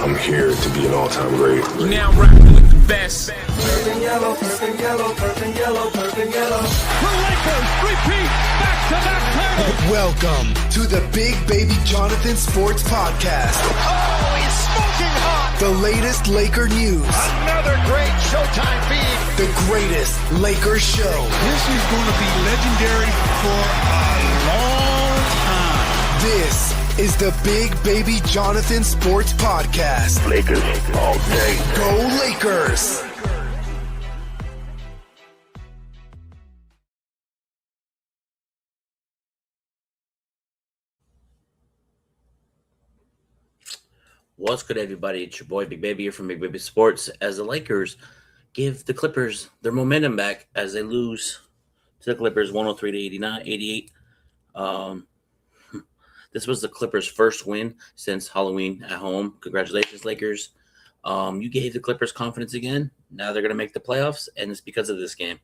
I'm here to be an all-time great. You're now rocking with the best. Purple yellow, purple yellow, purple yellow, purple yellow. The Lakers repeat back-to-back titles. Welcome to the Big Baby Jonathan Sports Podcast. Oh, he's smoking hot. The latest Laker news. Another great Showtime feed. The greatest Lakers show. This is going to be legendary for a long time. This is the Big Baby Jonathan Sports Podcast. Lakers all day. Go Lakers! What's good, everybody? It's your boy Big Baby here from Big Baby Sports. As the Lakers give the Clippers their momentum back as they lose to the Clippers 103 to 88. This was the Clippers' first win since Halloween at home. Congratulations, Lakers. You gave the Clippers confidence again. Now they're going to make the playoffs, and it's because of this game.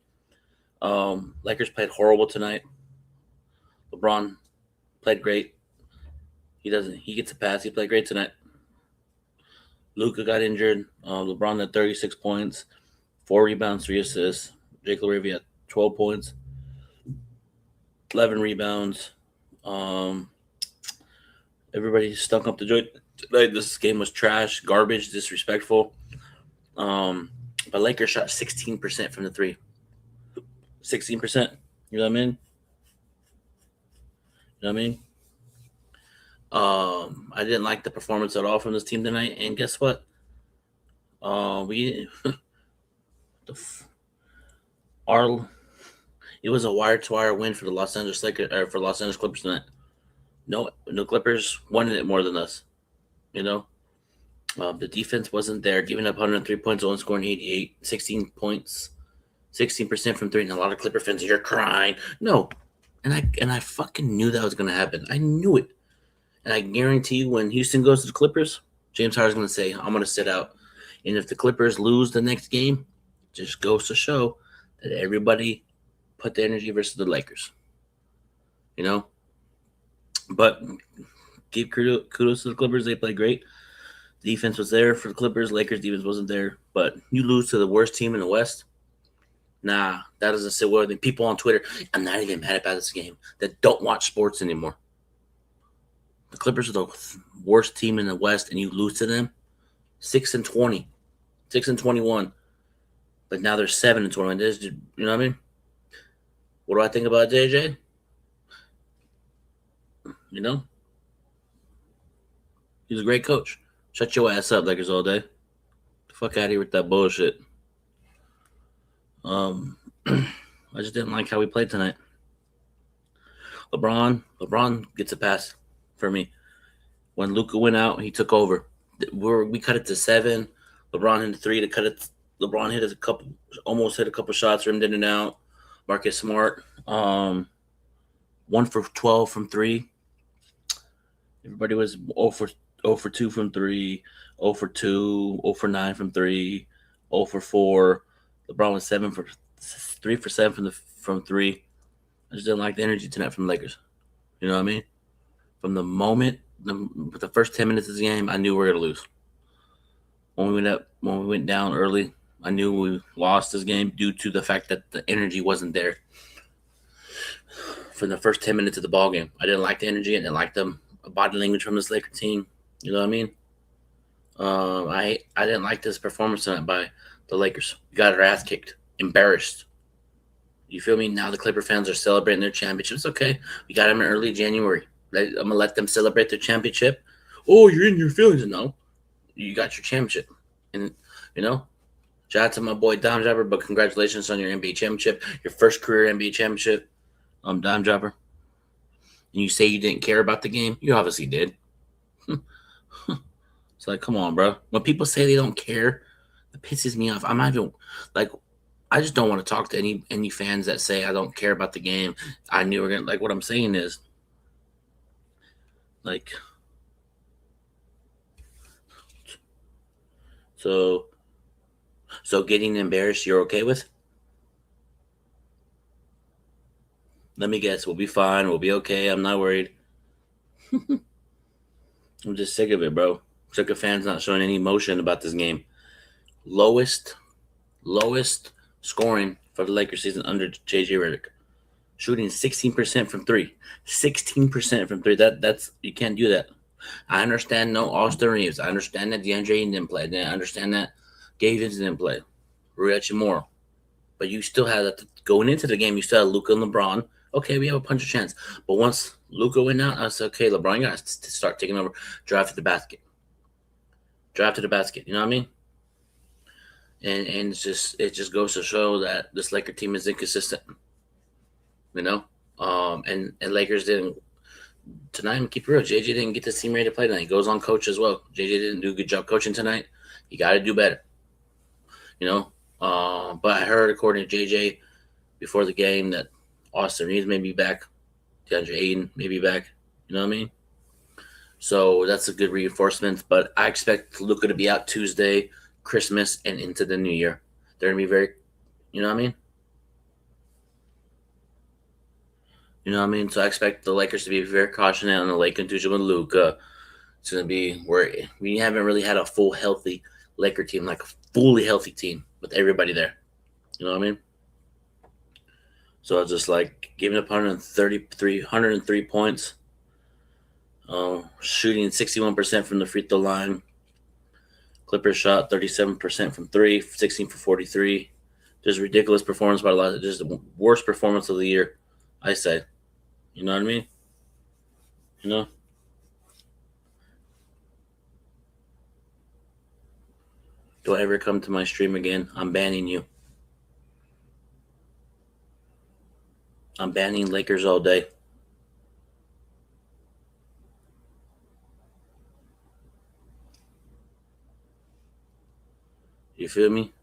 Lakers played horrible tonight. LeBron played great. He gets a pass. He played great tonight. Luka got injured. LeBron had 36 points, 4 rebounds, 3 assists. Jake LaRavia had 12 points, 11 rebounds. Everybody stunk up the joint tonight. This game was trash, garbage, disrespectful. But Lakers shot 16% from the three. 16%. You know what I mean? You know what I mean? I didn't like the performance at all from this team tonight, and guess what? It was a wire-to-wire win for the Los Angeles Lakers, or for Los Angeles Clippers tonight. No Clippers wanted it more than us. You know, the defense wasn't there, giving up 103 points, only scoring 88, 16 points, 16% from three, and a lot of Clipper fans, you're crying. No, and I fucking knew that was going to happen. I knew it. And I guarantee you when Houston goes to the Clippers, James Harden's going to say, I'm going to sit out. And if the Clippers lose the next game, just goes to show that everybody put the energy versus the Lakers. You know? But give kudos to the Clippers. They played great. The defense was there for the Clippers. Lakers defense wasn't there. But you lose to the worst team in the West. Nah, that doesn't sit well with people on Twitter. I'm not even mad about this game that don't watch sports anymore. The Clippers are the worst team in the West, and you lose to them 6-20, 6-21. But now they're 7-21. You know what I mean? What do I think about JJ? You know, he's a great coach. Shut your ass up, Lakers, all day. Get the fuck out of here with that bullshit. I just didn't like how we played tonight. LeBron gets a pass for me. When Luka went out, he took over. We cut it to 7. LeBron hit a 3 to cut it. LeBron almost hit a couple shots, rimmed in and out. Marcus Smart, 1 for 12 from 3. Everybody was 0 for 2 from 3, 0 for 2, 0 for 9 from 3, 0 for 4. LeBron was 3 for 7 from 3. I just didn't like the energy tonight from the Lakers. You know what I mean? From the moment, the first 10 minutes of the game, I knew we were going to lose. When we went down early, I knew we lost this game due to the fact that the energy wasn't there. For the first 10 minutes of the ball game, I didn't like the energy. I didn't like the body language from this Laker team. You know what I mean? I didn't like this performance tonight by the Lakers. We got our ass kicked, embarrassed. You feel me? Now the Clipper fans are celebrating their championship. It's okay. We got them in early January. I'm going to let them celebrate their championship. Oh, you're in your feelings. No, you got your championship. And, you know, shout out to my boy Dime Dropper, but congratulations on your NBA championship, your first career NBA championship, Dime Dropper. And you say you didn't care about the game? You obviously did. It's like, come on, bro. When people say they don't care, it pisses me off. I'm not even, like, I just don't want to talk to any fans that say I don't care about the game. I knew we're going to, like, what I'm saying is, like, so getting embarrassed you're okay with? Let me guess. We'll be fine. We'll be okay. I'm not worried. I'm just sick of it, bro. Sick of fans not showing any emotion about this game. Lowest scoring for the Lakers season under JJ Redick. Shooting 16% from three. 16% from three. That's you can't do that. I understand no Austin Reeves. I understand that DeAndre Ayton didn't play. I understand that Gabe Vincent didn't play. Rui Hachimura. But you still had that going into the game, you still had Luka and LeBron. Okay, we have a punch of chance. But once Luka went out, I said, okay, LeBron, you got to start taking over. Drive to the basket. You know what I mean? And it just goes to show that this Laker team is inconsistent. You know? And Lakers didn't tonight, keep it real. JJ didn't get the team ready to play tonight. He goes on coach as well. JJ didn't do a good job coaching tonight. You got to do better. You know? But I heard, according to JJ, before the game that Austin Reeves may be back. DeAndre Ayton may be back. You know what I mean? So that's a good reinforcement. But I expect Luka to be out Tuesday, Christmas, and into the new year. They're going to be very, you know what I mean? You know what I mean? So I expect the Lakers to be very cautious on the Lake contusion with Luka. It's going to be where we haven't really had a full healthy Laker team, like a fully healthy team with everybody there. You know what I mean? So I was just like giving up 103 points, shooting 61% from the free throw line. Clippers shot 37% from three, 16 for 43. Just ridiculous performance by a lot. Just the worst performance of the year, I say. You know what I mean? You know? Do I ever come to my stream again? I'm banning you. I'm banning Lakers all day. You feel me?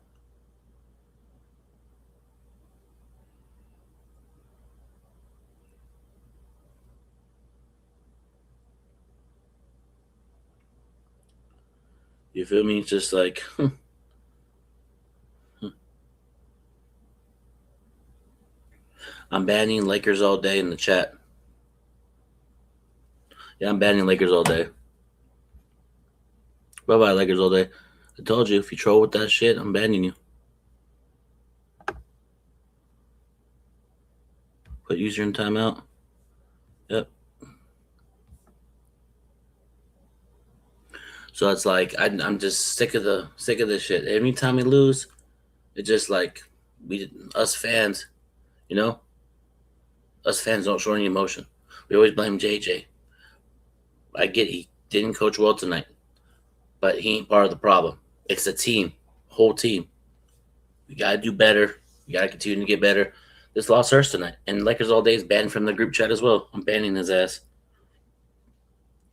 You feel me? It's just like, I'm banning Lakers all day in the chat. Yeah, I'm banning Lakers all day. Bye-bye, Lakers all day. I told you, if you troll with that shit, I'm banning you. Put user in timeout. Yep. So it's like I'm just sick of this shit. Anytime we lose, it's just like us fans, you know. Us fans don't show any emotion. We always blame JJ. I get he didn't coach well tonight, but he ain't part of the problem. It's a team, whole team. We gotta do better. We gotta continue to get better. This loss hurts tonight, and Lakers all day is banned from the group chat as well. I'm banning his ass.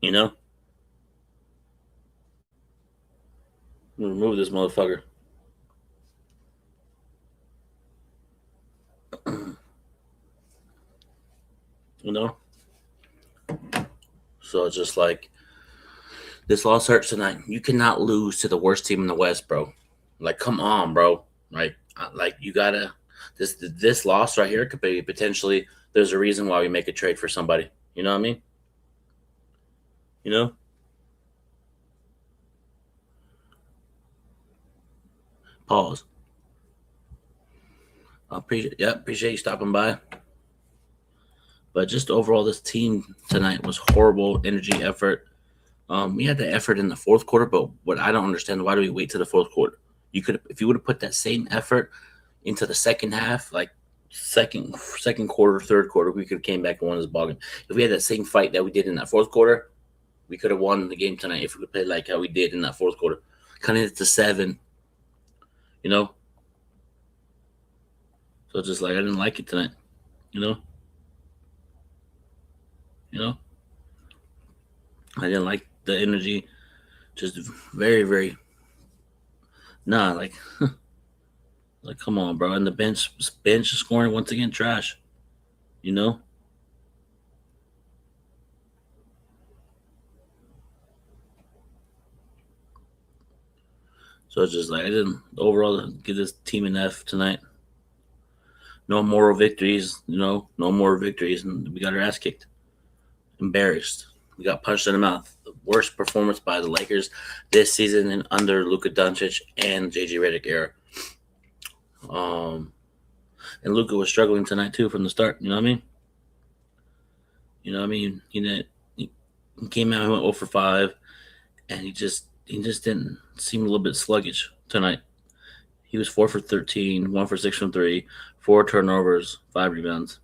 You know. Remove this motherfucker. You know? So it's just like, this loss hurts tonight. You cannot lose to the worst team in the West, bro. Like, come on, bro. Like you gotta, this loss right here could be potentially, there's a reason why we make a trade for somebody. You know what I mean? You know? Pause. I appreciate you stopping by. But just overall, this team tonight was horrible energy, effort. We had the effort in the fourth quarter, but what I don't understand, why do we wait to the fourth quarter? You could, if you would have put that same effort into the second half, like second quarter, third quarter, we could have came back and won this ball game. If we had that same fight that we did in that fourth quarter, we could have won the game tonight if we could play like how we did in that fourth quarter. Kind of hit to 7. You know? So it's just like, I didn't like it tonight. You know? You know? I didn't like the energy. Just very, very... Nah, like... like, come on, bro. And the bench scoring, once again, trash. You know? So it's just like, I didn't overall give this team an F tonight. No moral victories, you know, no more victories. And we got our ass kicked. Embarrassed. We got punched in the mouth. The worst performance by the Lakers this season and under Luka Doncic and JJ Redick era. And Luka was struggling tonight too from the start. You know what I mean? He came out and went 0 for 5, and he just didn't seem a little bit sluggish tonight. He was 4 for 13, 1 for 6 from 3, 4 turnovers, 5 rebounds,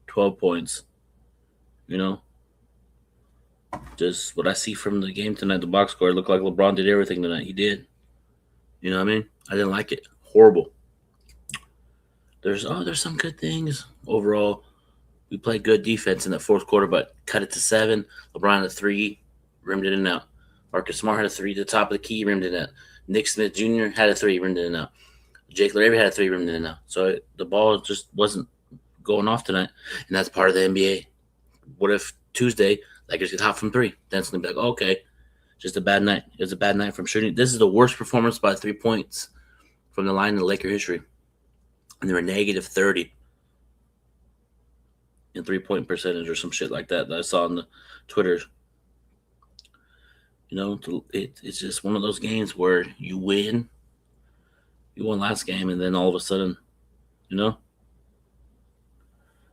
12 points. You know, just what I see from the game tonight, the box score, it looked like LeBron did everything tonight. He did. You know what I mean? I didn't like it. Horrible. There's some good things. Overall, we played good defense in that fourth quarter, but cut it to 7. LeBron had a 3, rimmed it in and out. Marcus Smart had a 3 to the top of the key, rimmed it in and out. Nick Smith Jr. had a 3, rimmed it in and out. Jake LaRavia had a 3, rimmed it in and out. So the ball just wasn't going off tonight, and that's part of the NBA. What if Tuesday Lakers get hot from 3? Then it's going to be like, oh, okay, just a bad night. It was a bad night from shooting. This is the worst performance by 3 points from the line in the Laker history. And they were negative 30 in 3-point percentage or some shit like that I saw on the Twitter. You know, it's just one of those games where you win. You won last game, and then all of a sudden, you know?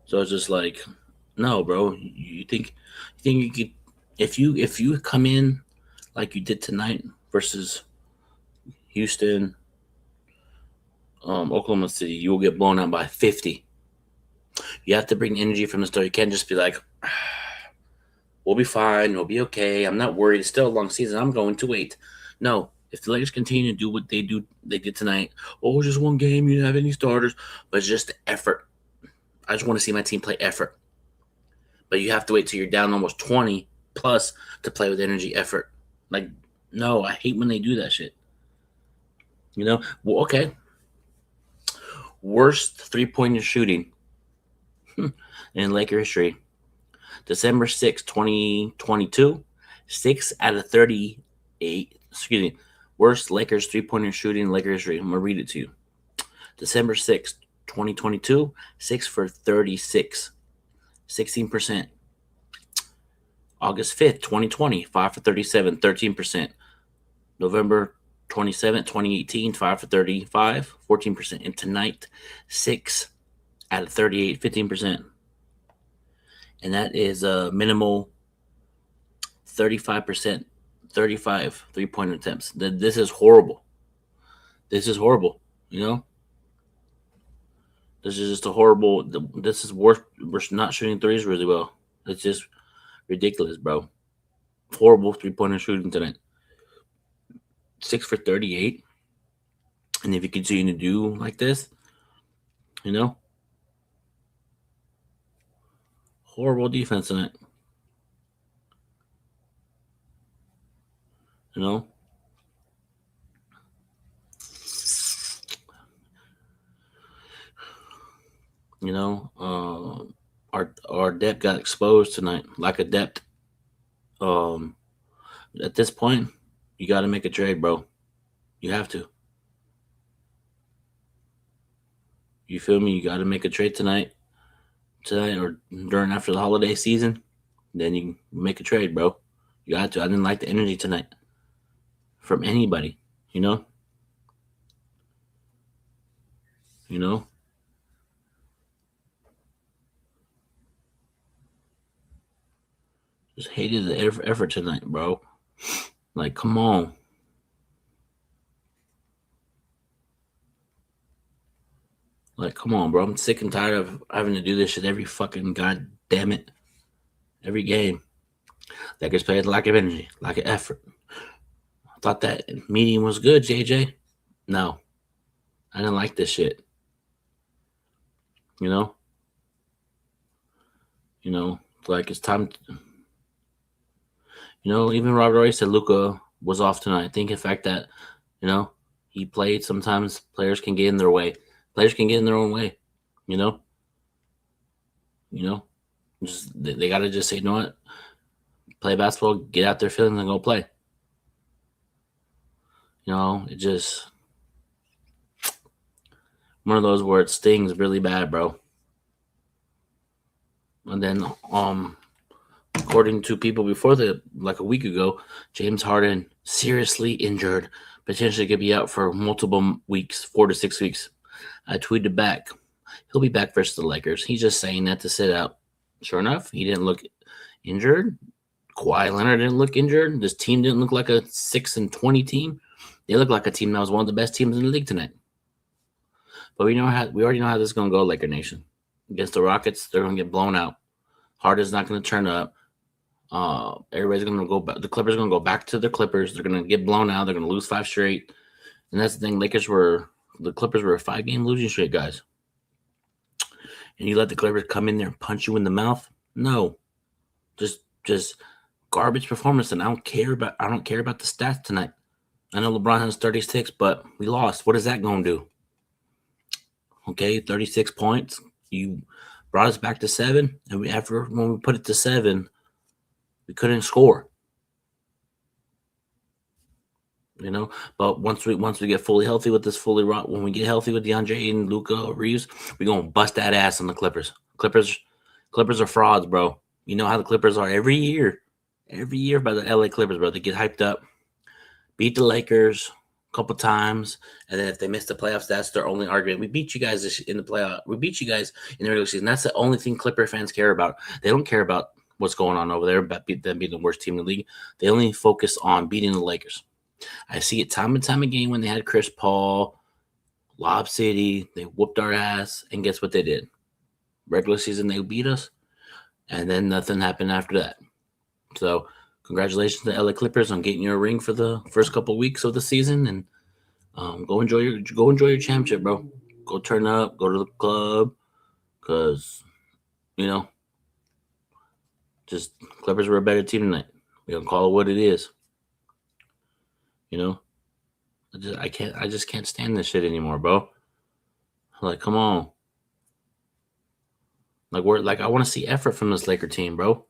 So it's just like, no, bro. You think you could, if you come in like you did tonight versus Houston, Oklahoma City, you will get blown out by 50. You have to bring energy from the start. You can't just be like, we'll be fine, we'll be okay. I'm not worried. It's still a long season. I'm going to wait. No, if the Lakers continue to do what they did tonight, just one game, you didn't have any starters, but it's just the effort. I just want to see my team play effort. But you have to wait till you're down almost 20 plus to play with energy, effort. Like, no, I hate when they do that shit. You know? Well, okay. Worst three-pointer shooting in Laker history. December 6, 2022. 6 out of 38. Excuse me. Worst Lakers three-pointer shooting in Laker history. I'm going to read it to you. December 6, 2022. 6 for 36. 16%. August 5th, 2020. 5 for 37. 13%. November 27th, 2018. 5 for 35. 14%. And tonight, 6 out of 38. 15%. And that is a minimal 35%, 35 three-point attempts. This is horrible. This is horrible, you know? This is just a horrible – this is worse. We're not shooting threes really well. It's just ridiculous, bro. Horrible three-pointer shooting tonight. 6 for 38. And if you continue to do like this, you know? Horrible defense tonight. You know? You know, our depth got exposed tonight. Lack of depth. At this point, you got to make a trade, bro. You have to. You feel me? You got to make a trade tonight or during after the holiday season, then you make a trade, bro. You got to. I didn't like the energy tonight from anybody, you know? You know? Just hated the effort tonight, bro. Like, come on. Like, come on, bro. I'm sick and tired of having to do this shit every fucking goddamn it. Every game. Lakers played lack of energy, lack of effort. I thought that meeting was good, JJ. No. I didn't like this shit. You know? You know, like it's time to, you know, even Robert already said Luka was off tonight. I think the fact that, you know, he played, sometimes players can get in their way. Players can get in their own way, you know? You know? Just they got to just say, you know what? Play basketball, get out their feelings, and go play. You know, it just one of those where it stings really bad, bro. And then according to people before like a week ago, James Harden seriously injured, potentially could be out for multiple weeks, 4 to 6 weeks. I tweeted back, he'll be back versus the Lakers. He's just saying that to sit out. Sure enough, he didn't look injured. Kawhi Leonard didn't look injured. This team didn't look like a 6-20 team. They look like a team that was one of the best teams in the league tonight. But we already know how this is going to go, Laker Nation. Against the Rockets, they're going to get blown out. Harden's not going to turn up. Everybody's going to go back. The Clippers are going to go back to the Clippers. They're going to get blown out. They're going to lose 5 straight. And that's the thing. The Clippers were a 5-game losing streak, guys. And you let the Clippers come in there and punch you in the mouth? No. Just garbage performance. And I don't care about the stats tonight. I know LeBron has 36, but we lost. What is that going to do? Okay, 36 points. You brought us back to 7, and when we put it to 7, we couldn't score. But once we get fully healthy with this when we get healthy with DeAndre and Luka Reeves, we're gonna bust that ass on the Clippers. Clippers are frauds, bro. You know how the Clippers are every year by the LA Clippers, bro. They get hyped up, beat the Lakers a couple times, and then if they miss the playoffs, that's their only argument. We beat you guys in the playoff. We beat you guys in the regular season. That's the only thing Clipper fans care about. They don't care about what's going on over there, about them being the worst team in the league. They only focus on beating the Lakers. I see it time and time again when they had Chris Paul, Lob City. They whooped our ass, and guess what they did? Regular season, they beat us, and then nothing happened after that. So congratulations to the LA Clippers on getting your ring for the first couple weeks of the season, and go enjoy your championship, bro. Go turn up, go to the club, because just Clippers were a better team tonight. We're gonna call it what it is. I just can't stand this shit anymore, bro. Like, come on. Like I want to see effort from this Laker team, bro.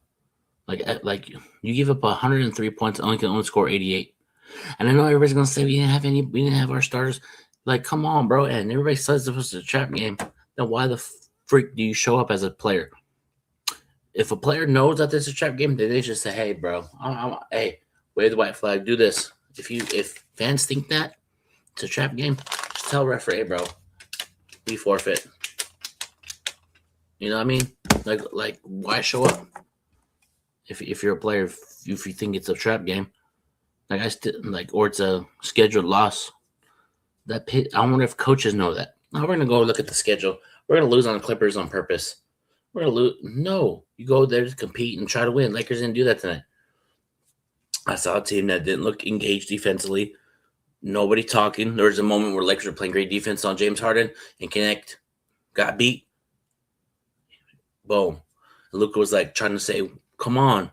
Like you give up 103 points, can only score 88. And I know everybody's gonna say we didn't have our starters. Like, come on, bro. And everybody says this was a trap game. Then why the freak do you show up as a player? If a player knows that this is a trap game, then they just say, "Hey, bro, hey, wave the white flag, do this." If fans think that it's a trap game, just tell referee, "Hey, bro, we forfeit." You know what I mean? Like why show up if you're a player? If you think it's a trap game, or it's a scheduled loss. I wonder if coaches know that. Now we're gonna go look at the schedule. We're gonna lose on the Clippers on purpose. We're gonna lose. No, you go there to compete and try to win. Lakers didn't do that tonight. I saw a team that didn't look engaged defensively. Nobody talking. There was a moment where Lakers were playing great defense on James Harden and Connect got beat. Boom. And Luka was like trying to say, "Come on,"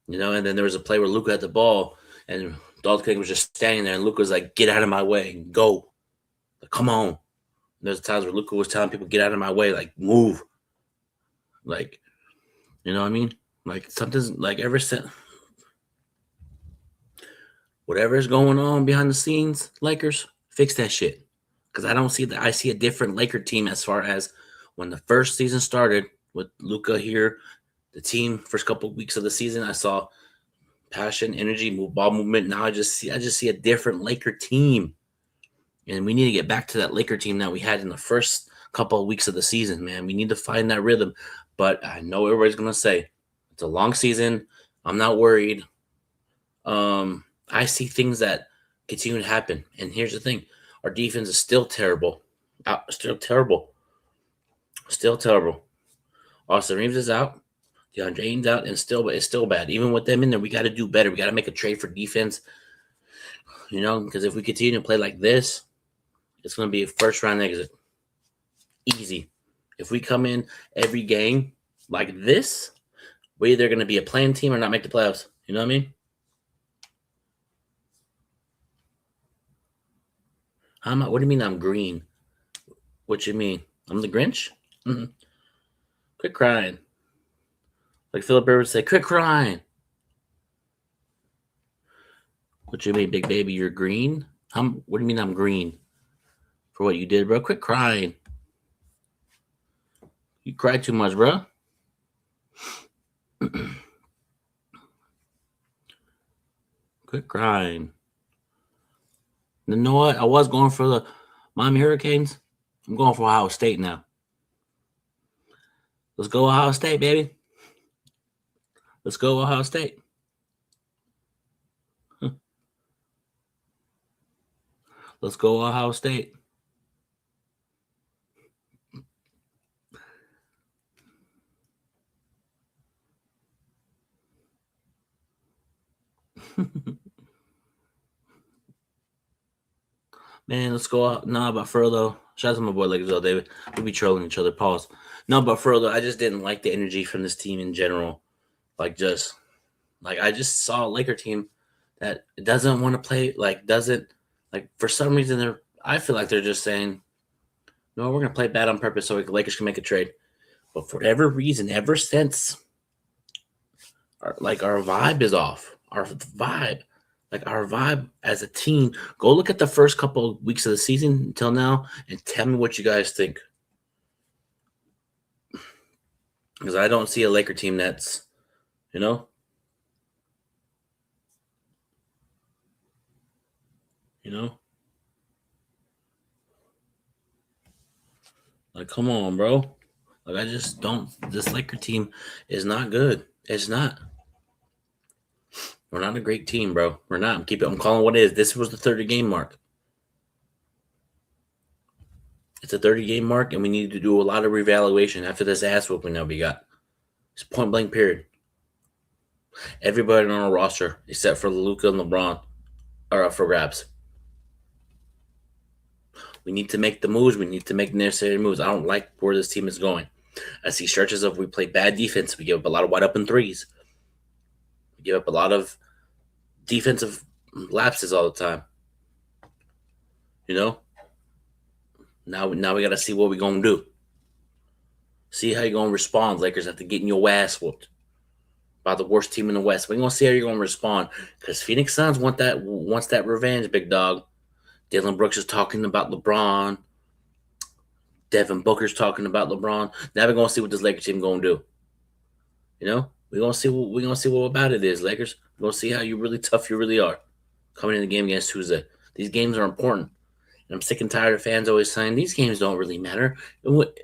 And then there was a play where Luka had the ball and Dalton Connect was just standing there, and Luka was like, "Get out of my way, go, like, come on." And there's times where Luka was telling people, "Get out of my way, like move." Like, you know what I mean? Like something's like ever since. Whatever is going on behind the scenes, Lakers, fix that shit. Because I see a different Laker team as far as when the first season started with Luka here, the team first couple of weeks of the season, I saw passion, energy, ball movement. Now I just see a different Laker team. And we need to get back to that Laker team that we had in the first couple of weeks of the season, man. We need to find that rhythm. But I know everybody's going to say it's a long season. I'm not worried. I see things that continue to happen. And here's the thing. Our defense is still terrible. Still terrible. Austin Reeves is out. DeAndre Ayton's out. And it's still bad. Even with them in there, we got to do better. We got to make a trade for defense. Because if we continue to play like this, it's going to be a first-round exit. Easy. If we come in every game like this, we're either going to be a playing team or not make the playoffs. You know what I mean? What do you mean I'm green? What you mean? I'm the Grinch? Mm-hmm. Quit crying. Like Philip Rivers would say, quit crying. What you mean, big baby, you're green? What do you mean I'm green? For what you did, bro? Quit crying. You cry too much, bro. Quit crying. You know what? I was going for the Miami Hurricanes. I'm going for Ohio State now. Let's go Ohio State, baby. Let's go Ohio State. Let's go Ohio State. Man, let's go out. No, but Furlough. Shout out to my boy Lakers, though, David. We'll be trolling each other. Pause. No, but Furlough, I just didn't like the energy from this team in general. I just saw a Laker team that doesn't want to play, for some reason, I feel like they're just saying, no, we're going to play bad on purpose so the Lakers can make a trade. But for whatever reason, ever since, our vibe is off. Our vibe as a team. Go look at the first couple of weeks of the season until now and tell me what you guys think. Because I don't see a Laker team that's, come on, bro. I just don't. This Laker team is not good. It's not. We're not a great team, bro. We're not. I'm calling what it is. This was the 30-game mark. It's a 30-game mark, and we need to do a lot of reevaluation after this ass whooping that we got. It's point blank period. Everybody on our roster, except for Luka and LeBron, are up for grabs. We need to make the moves. We need to make the necessary moves. I don't like where this team is going. I see stretches of we play bad defense. We give up a lot of wide open threes. We give up a lot of defensive lapses all the time. Now we got to see what we're going to do. See how you're going to respond, Lakers, after getting your ass whooped by the worst team in the West. We're going to see how you're going to respond because Phoenix Suns wants that revenge, big dog. Dylan Brooks is talking about LeBron. Devin Booker's talking about LeBron. Now we're going to see what this Lakers team going to do. We're going to see what about it is, Lakers. We're going to see how tough you really are coming in the game against Tuesday. These games are important. And I'm sick and tired of fans always saying these games don't really matter.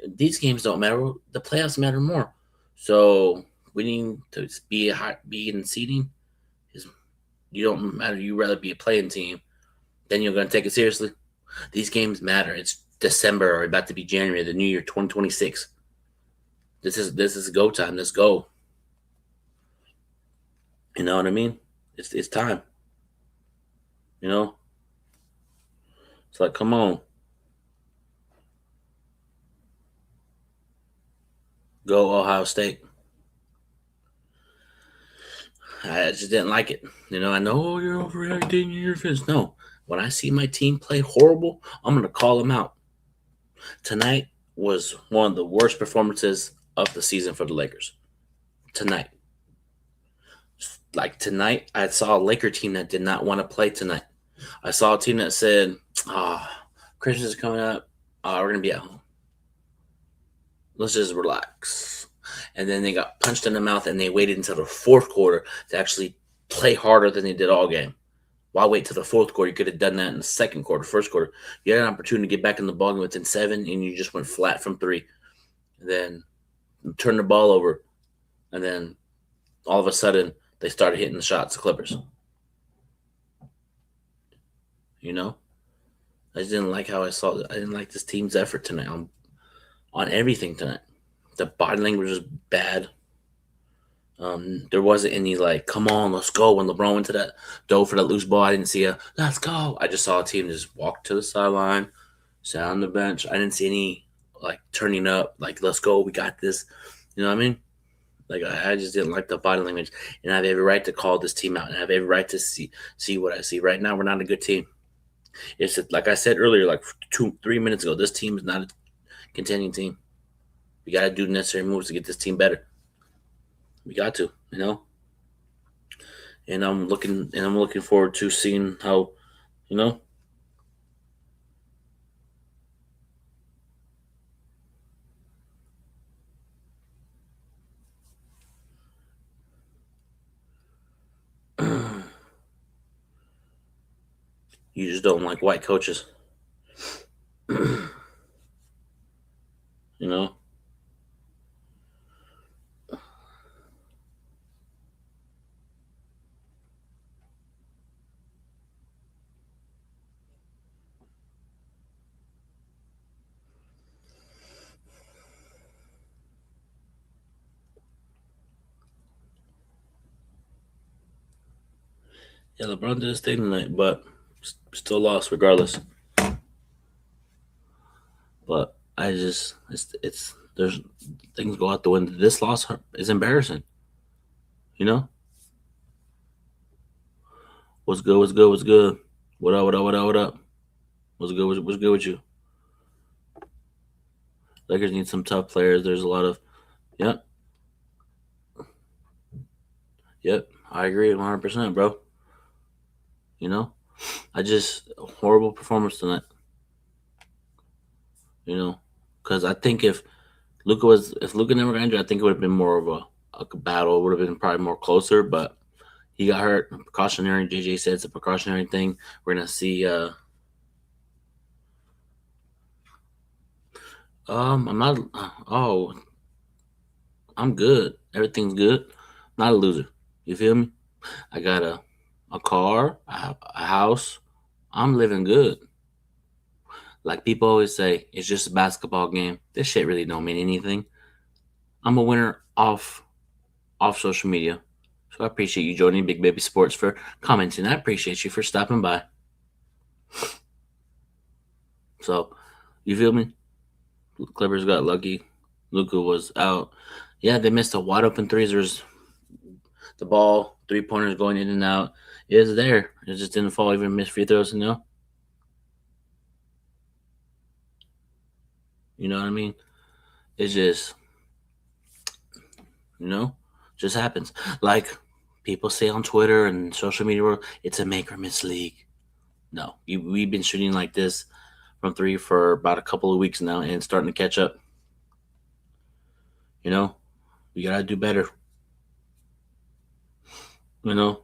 These games don't matter. The playoffs matter more. So we need to be in seeding. You don't matter. You rather be a playing team. Then you're going to take it seriously. These games matter. It's December or about to be January, the new year, 2026. This is go time. Let's go. You know what I mean? It's time. It's like, come on. Go Ohio State. I just didn't like it. I know you're overreacting. Your fans. No. When I see my team play horrible, I'm going to call them out. Tonight was one of the worst performances of the season for the Lakers. Tonight. Tonight, I saw a Laker team that did not want to play tonight. I saw a team that said, Christmas is coming up. We're going to be at home. Let's just relax. And then they got punched in the mouth and they waited until the fourth quarter to actually play harder than they did all game. Why wait till the fourth quarter? You could have done that in the second quarter, first quarter. You had an opportunity to get back in the ballgame within 7, and you just went flat from 3. And then turned the ball over. And then all of a sudden, they started hitting the shots, the Clippers. I just didn't like how I saw it. I didn't like this team's effort tonight on everything tonight. The body language was bad. There wasn't any come on, let's go. When LeBron went to that dove for that loose ball, I didn't see let's go. I just saw a team just walk to the sideline, sit on the bench. I didn't see any turning up, let's go, we got this. You know what I mean? I just didn't like the body language, and I have every right to call this team out, and I have every right to see what I see. Right now, we're not a good team. It's like I said earlier, 2-3 minutes ago, this team is not a contending team. We got to do the necessary moves to get this team better. We got to, and I'm looking forward to seeing how, You just don't like white coaches. You know? Yeah, LeBron did his thing tonight, but still lost regardless. But I just it's there's things go out the window. This loss is embarrassing. You know? What's good? What's good? What's good? What up? What up? What up? What up? What's good? What's good with you? Lakers need some tough players. There's a lot of yep. Yep. I agree 100%, bro. You know? Horrible performance tonight. You know? Because I think if Luka never got injured, I think it would have been more of a battle. It would have been probably more closer, but he got hurt. Precautionary. JJ said it's a precautionary thing. We're gonna see. I'm not. Oh, I'm good. Everything's good. Not a loser. You feel me? I got a car, a house. I'm living good. Like people always say, it's just a basketball game. This shit really don't mean anything. I'm a winner off social media. So I appreciate you joining Big Baby Sports for commenting. I appreciate you for stopping by. So, you feel me? Clippers got lucky. Luka was out. Yeah, they missed a wide open threes. There's the ball, 3-pointers going in and out. It was there. It just didn't fall. Even missed free throws, you know? You know what I mean? It's just, just happens. Like people say on Twitter and social media world, it's a make or miss league. No, we've been shooting like this from three for about a couple of weeks now and starting to catch up. You know, we got to do better. You know,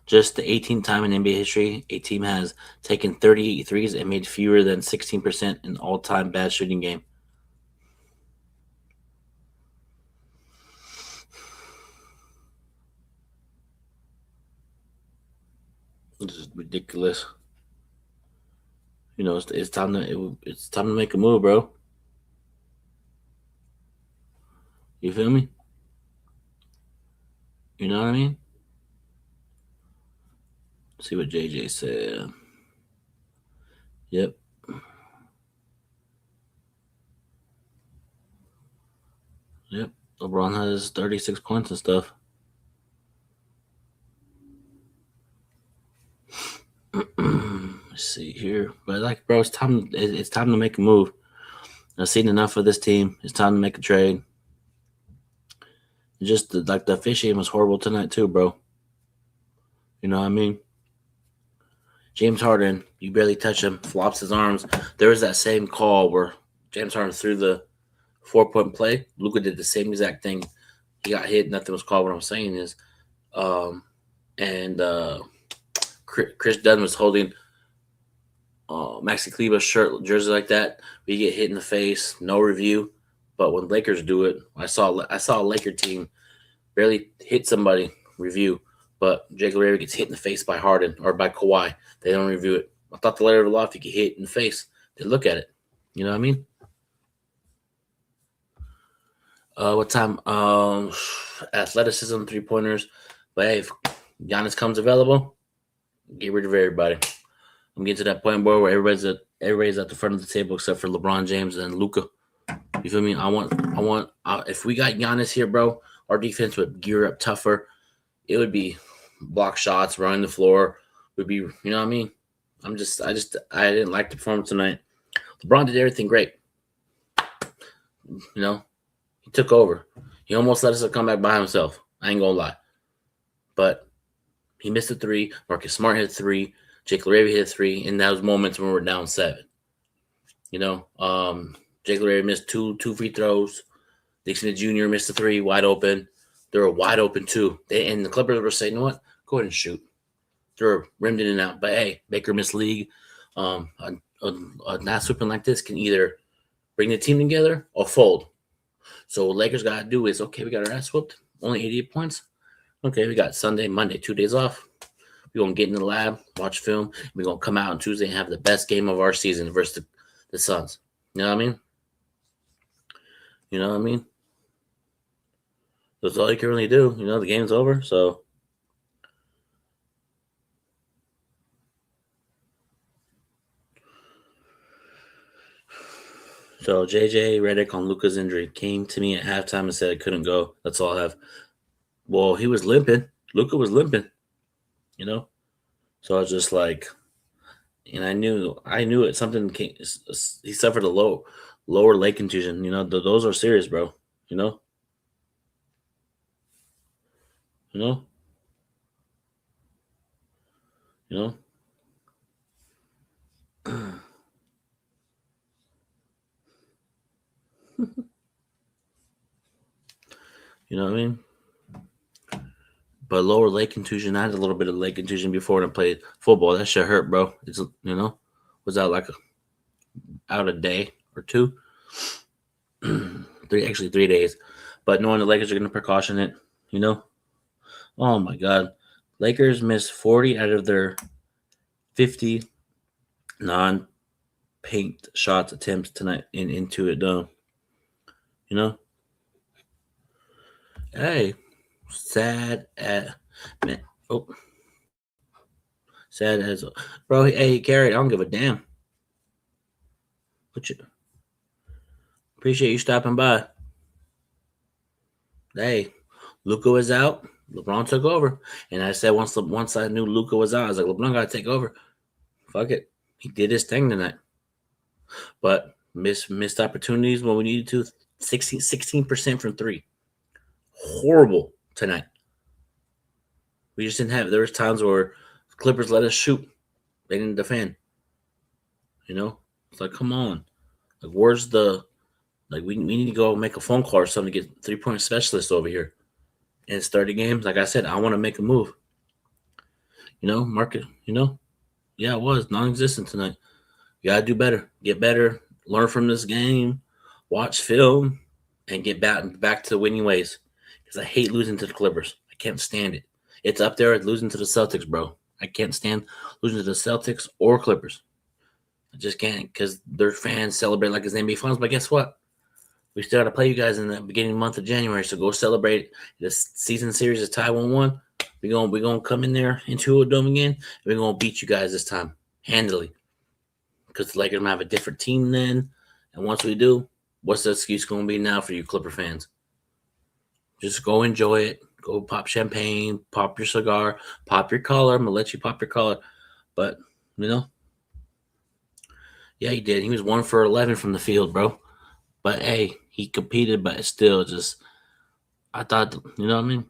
just the 18th time in NBA history, a team has taken 38 threes and made fewer than 16% in all-time bad shooting game. This is ridiculous. You know, it's time to make a move, bro. You feel me? You know what I mean? See what JJ said. Yep. Yep. LeBron has 36 points and stuff. Let's see here. But like, bro, it's time to make a move. I've seen enough of this team. It's time to make a trade. Just the officiating was horrible tonight too, bro. You know what I mean? James Harden, you barely touch him, flops his arms. There was that same call where James Harden threw the 4-point play. Luka did the same exact thing. He got hit. Nothing was called. What I'm saying is, Chris Dunn was holding Maxi Kleber's shirt, jersey like that. We get hit in the face, no review. But when Lakers do it, I saw a Laker team barely hit somebody, review. But Jake LaRavia gets hit in the face by Harden or by Kawhi. They don't review it. I thought the letter of the law, if you get hit in the face, they look at it. You know what I mean? What time? Athleticism, 3-pointers. But hey, if Giannis comes available, get rid of everybody. I'm getting to that point, boy, where everybody's at the front of the table except for LeBron James and Luka. You feel me? I want. If we got Giannis here, bro, our defense would gear up tougher. It would be block shots, running the floor. Would be, you know what I mean? I didn't like the performance tonight. LeBron did everything great. You know, he took over. He almost let us come back by himself. I ain't gonna lie. But he missed a 3. Marcus Smart hit a 3. Jake LaRavia hit a 3. And those moments when we're down 7. You know, Jake LaRavia missed two free throws. Dixon Jr. missed a 3 wide open. They were wide open too. And the Clippers were saying, you know what? Go ahead and shoot. they're rimmed in and out. But hey, Baker missed league. A not sweeping like this can either bring the team together or fold. So what Lakers got to do is, okay, we got our ass whooped, only 88 points. Okay, we got Sunday, Monday, 2 days off. We're going to get in the lab, watch film. We're going to come out on Tuesday and have the best game of our season versus the Suns. You know what I mean? You know what I mean? That's all you can really do. You know, the game's over, so. So JJ Redick on Luka's injury came to me at halftime and said I couldn't go. That's all I have. Well, he was limping. Luka was limping, you know? So I was just like, and I knew it. Something came. He suffered a lower leg contusion. You know, those are serious, bro. You know? You know? You know? You know what I mean? But lower leg contusion, I had a little bit of leg contusion before when I played football. That shit hurt, bro. It's, you know, was out like out a day or two. 3 days. But knowing the Lakers are going to precaution it, you know? Oh, my God. Lakers missed 40 out of their 50 non-paint shots attempts tonight into it, though. You know? Hey, sad as bro. Hey, Garrett, I don't give a damn. Appreciate you stopping by. Hey, Luka was out. LeBron took over, and I said once I knew Luka was out, I was like, LeBron got to take over. Fuck it, he did his thing tonight, but missed opportunities when we needed to. 16% from three. Horrible tonight. We just didn't have it. There was times where Clippers let us shoot. They didn't defend. You know? It's like, come on. Like, where's the – like, we need to go make a phone call or something to get three-point specialists over here. And it's 30 games. Like I said, I want to make a move. You know, market, you know? Yeah, it was non-existent tonight. You got to do better. Get better. Learn from this game. Watch film. And get back to the winning ways. Because I hate losing to the Clippers. I can't stand it. It's up there with losing to the Celtics, bro. I can't stand losing to the Celtics or Clippers. I just can't because their fans celebrate like it's NBA Finals. But guess what? We still got to play you guys in the beginning month of January. So go celebrate. This season series is tied 1-1. We're gonna come in there into a dome again. And we're going to beat you guys this time handily. Because the Lakers might have a different team then. And once we do, what's the excuse going to be now for you Clipper fans? Just go enjoy it. Go pop champagne, pop your cigar, pop your collar. I'm going to let you pop your collar. But, you know, yeah, he did. He was 1 for 11 from the field, bro. But, hey, he competed, but still just, I thought, you know what I mean?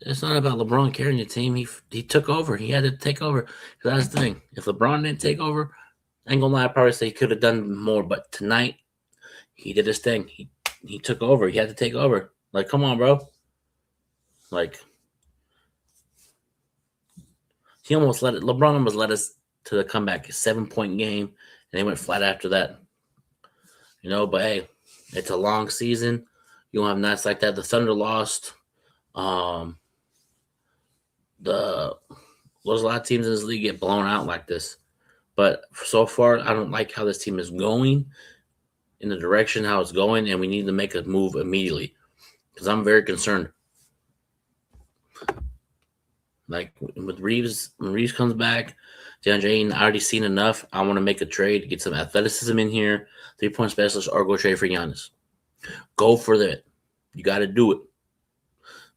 It's not about LeBron carrying the team. He took over. He had to take over. That's the thing. If LeBron didn't take over, I ain't gonna lie, I probably say he could have done more. But tonight, he did his thing. He took over. He had to take over. Like, come on, bro. Like, LeBron almost led us to the comeback. A 7-point game, and they went flat after that. You know, but hey, it's a long season. You don't have nights like that. The Thunder lost. There's a lot of teams in this league get blown out like this. But so far, I don't like how this team is going in the direction how it's going, and we need to make a move immediately because I'm very concerned. Like with Reeves, when Reeves comes back, DeAndre Ayton, I already seen enough. I want to make a trade to get some athleticism in here, 3-point specialist, or go trade for Giannis. Go for that. You got to do it.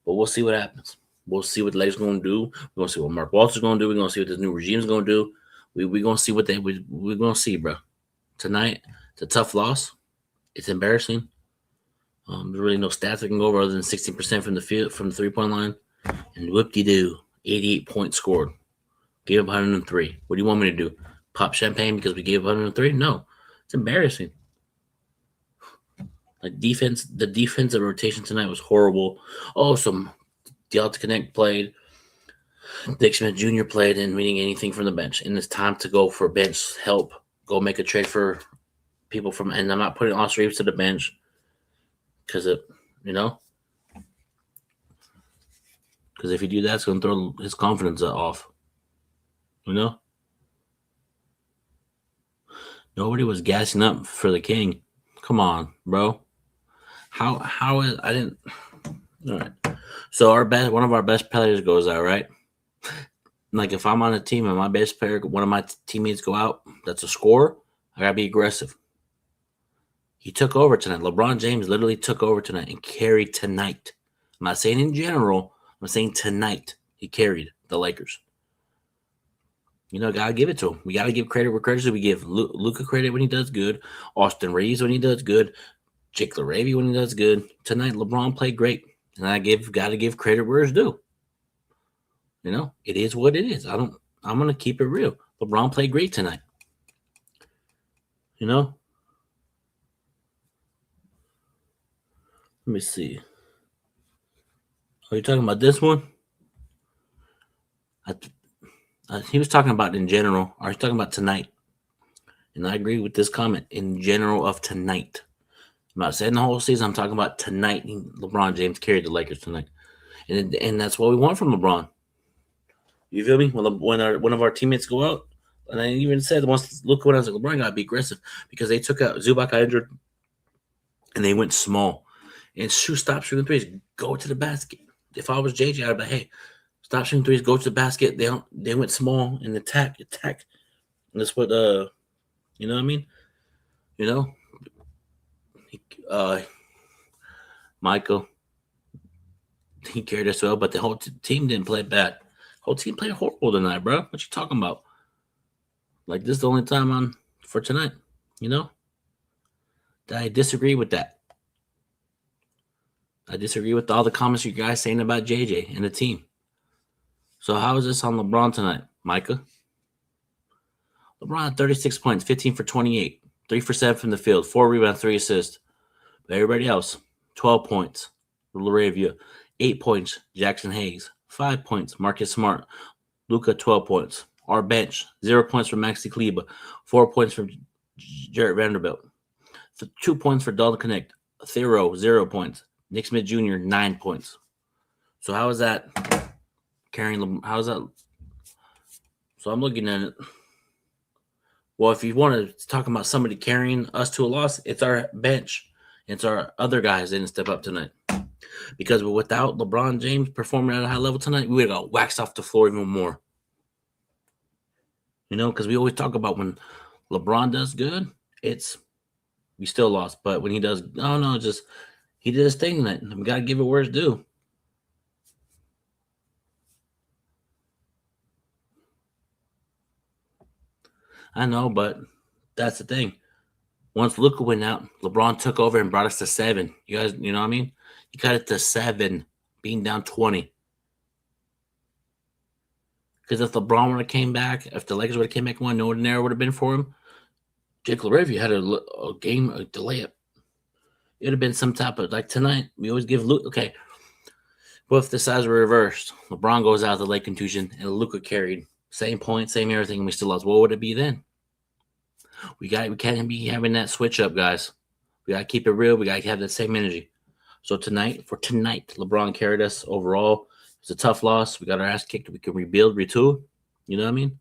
But we'll see what happens. We'll see what the Lakers going to do. We're going to see what Mark Walter's going to do. We're going to see what this new regime is going to do. We're going to see what we're going to see, bro. Tonight, it's a tough loss. It's embarrassing. There's really no stats I can go over other than 16% from the field, from the 3-point line. And whoop-de-doo, 88 points scored. Gave up 103. What do you want me to do? Pop champagne because we gave up 103? No. It's embarrassing. Like the defensive rotation tonight was horrible. Oh, some Delta Connect played. Dick Smith Jr. played, and we didn't get anything from the bench. And it's time to go for bench help. Go make a trade for people from. And I'm not putting Austin Reeves to the bench because if you do that, it's going to throw his confidence off. Nobody was gassing up for the King. Come on, bro. How is I didn't. All right. So one of our best players goes out, right? Like if I'm on a team and my best player, one of my teammates go out, that's a scorer, I gotta be aggressive. He took over tonight. LeBron James literally took over tonight and carried tonight. I'm not saying in general. I'm saying tonight he carried the Lakers. Gotta give it to him. We gotta give credit where credit is. We give Luka credit when he does good, Austin Reeves when he does good, Jake LaRavia when he does good. Tonight LeBron played great, and I gotta give credit where it's due. It is what it is. I'm gonna keep it real. LeBron played great tonight. Let me see. Are you talking about this one? He was talking about in general. Are you talking about tonight? And I agree with this comment in general of tonight. I'm not saying the whole season. I'm talking about tonight. LeBron James carried the Lakers tonight, and that's what we want from LeBron. You feel me? When one of our teammates go out, and I even said once look when I was like LeBron gotta be aggressive because they took out Zubac got injured, and they went small. And stop shooting threes. Go to the basket. If I was JJ, I'd be like, hey, stop shooting threes. Go to the basket. They went small and attack. And that's what you know what I mean? Michael, he carried us well, but the whole team didn't play bad. Whole team played horrible tonight, bro. What you talking about? Like this is the only time for tonight. I disagree with that. I disagree with all the comments you guys saying about JJ and the team. So how is this on LeBron tonight, Micah? LeBron had 36 points, 15 for 28, 3 for 7 from the field, 4 rebounds, 3 assists. But everybody else, 12 points. LaRavia, 8 points. Jackson Hayes, 5 points. Marcus Smart, Luka, 12 points. Our bench, 0 points from Maxi Kleber, 4 points from Jarrett Vanderbilt, 2 points for Dalton Connect, Thero, 0 points. Nick Smith Jr., 9 points. So how is that carrying? How is that? So I'm looking at it. Well, if you want to talk about somebody carrying us to a loss, it's our bench. It's our other guys that didn't step up tonight. Because without LeBron James performing at a high level tonight, we would have got waxed off the floor even more. Because we always talk about when LeBron does good, we still lost. But when he does, he did his thing tonight. We got to give it where it's due. I know, but that's the thing. Once Luka went out, LeBron took over and brought us to 7. You guys, you know what I mean? He got it to 7, being down 20. Because if LeBron would have came back, if the Lakers would have came back and won, no ordinary would have been for him. Jake LaRavia had a game delay. It would have been some type of, like tonight, we always give Luka, okay, what if the sides were reversed? LeBron goes out of the leg contusion and Luka carried. Same point, same everything, and we still lost. What would it be then? We can't be having that switch up, guys. We got to keep it real. We got to have that same energy. So tonight, LeBron carried us overall. It's a tough loss. We got our ass kicked. We can rebuild, retool. You know what I mean?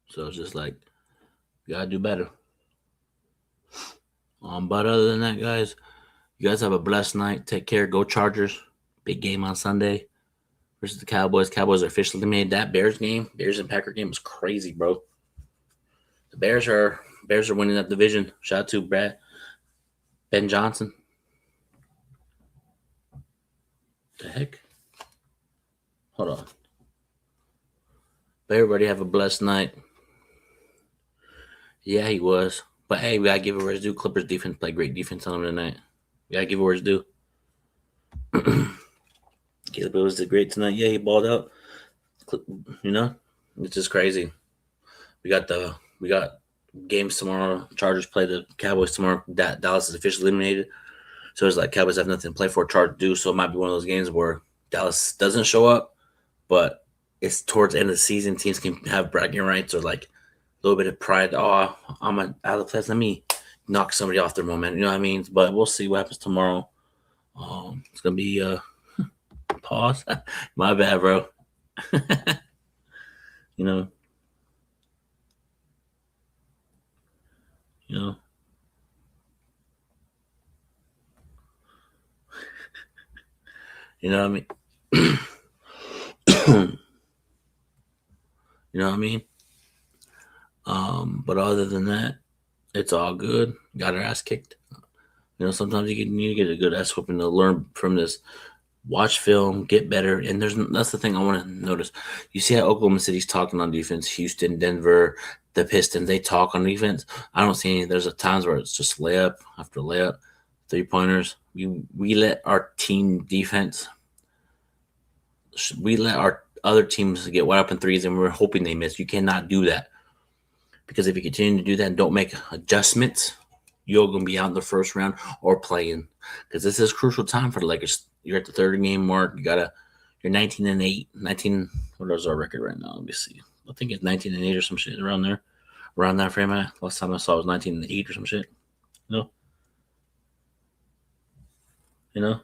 So it's just like, we got to do better. But other than that, guys, you guys have a blessed night. Take care. Go Chargers. Big game on Sunday versus the Cowboys. Cowboys are officially made. That Bears and Packer game was crazy, bro. The Bears are winning that division. Shout out to Ben Johnson. The heck? Hold on. But everybody have a blessed night. Yeah, he was. But hey, we gotta give it where it's due. Clippers defense played great defense on them tonight. We gotta give it where it's due. Caleb was great tonight. Yeah, he balled out. It's just crazy. We got games tomorrow. Chargers play the Cowboys tomorrow. Dallas is officially eliminated. So it's like Cowboys have nothing to play for, Chargers do. So it might be one of those games where Dallas doesn't show up, but it's towards the end of the season. Teams can have bragging rights or like a little bit of pride. Oh, I'm out of the place. Let me knock somebody off their momentum. You know what I mean? But we'll see what happens tomorrow. It's gonna be pause. My bad, bro. you know. You know. You know what I mean? You know what I mean? But other than that, it's all good. Got our ass kicked. You know, sometimes you need to get a good ass whooping to learn from this. Watch film, get better, and that's the thing I want to notice. You see how Oklahoma City's talking on defense, Houston, Denver, the Pistons, they talk on defense. I don't see any. There's a times where it's just layup after layup, 3-pointers. We let our team defense. We let our other teams get wide open threes, and we're hoping they miss. You cannot do that because if you continue to do that and don't make adjustments, you're going to be out in the first round or playing because this is a crucial time for the Lakers. You're at the third game mark. You're 19-8. 19. What is our record right now? Let me see. I think it's 19-8 or some shit around there, around that frame. Last time I saw it was 19-8 or some shit. You know.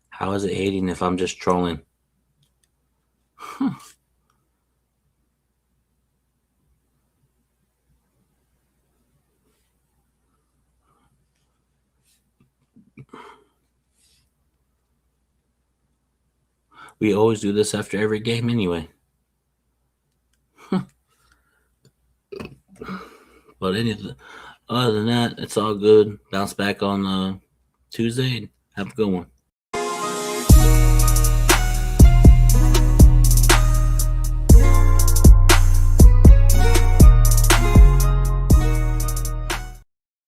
How is it hating if I'm just trolling? We always do this after every game anyway. But other than that, it's all good. Bounce back on Tuesday and have a good one.